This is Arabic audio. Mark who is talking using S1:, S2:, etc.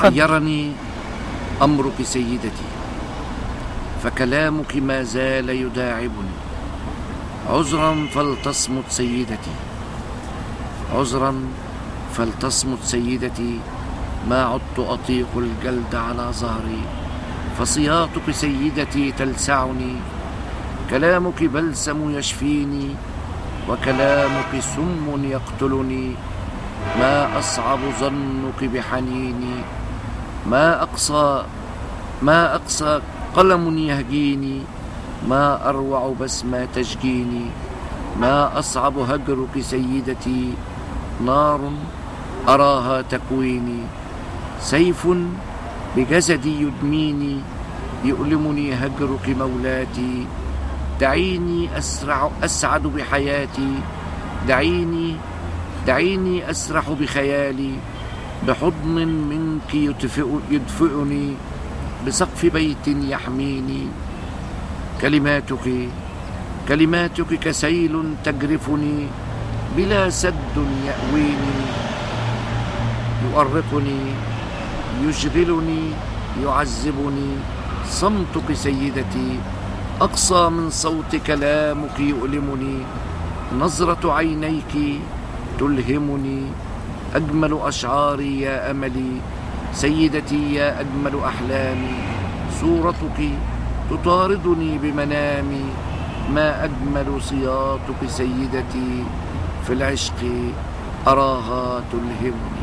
S1: حيرني أمرك سيدتي، فكلامك ما زال يداعبني. عذرا فلتصمت سيدتي، عذرا فلتصمت سيدتي، ما عدت أطيق الجلد على ظهري، فصياطك سيدتي تلسعني. كلامك بلسم يشفيني، وكلامك سم يقتلني. ما أصعب ظنك بحنيني، ما أقسى قلم يهجيني، ما أروع بسمة تشجيني. ما أصعب هجرك سيدتي، نار أراها تكويني. سيف بجسدي يدميني، يؤلمني هجرك مولاتي. دعيني أسعد بحياتي، دعيني أسرح بخيالي، بحضن منك يدفئني، بسقف بيت يحميني. كلماتك كسيل تجرفني، بلا سد يأويني، يؤرقني، يشغلني، يعذبني. صمتك سيدتي أقصى من صوت كلامك يؤلمني. نظرة عينيك تلهمني، أجمل أشعاري يا أملي. سيدتي يا أجمل أحلامي، صورتك تطاردني بمنامي. ما أجمل صياطك سيدتي، في العشق أراها تلهمني.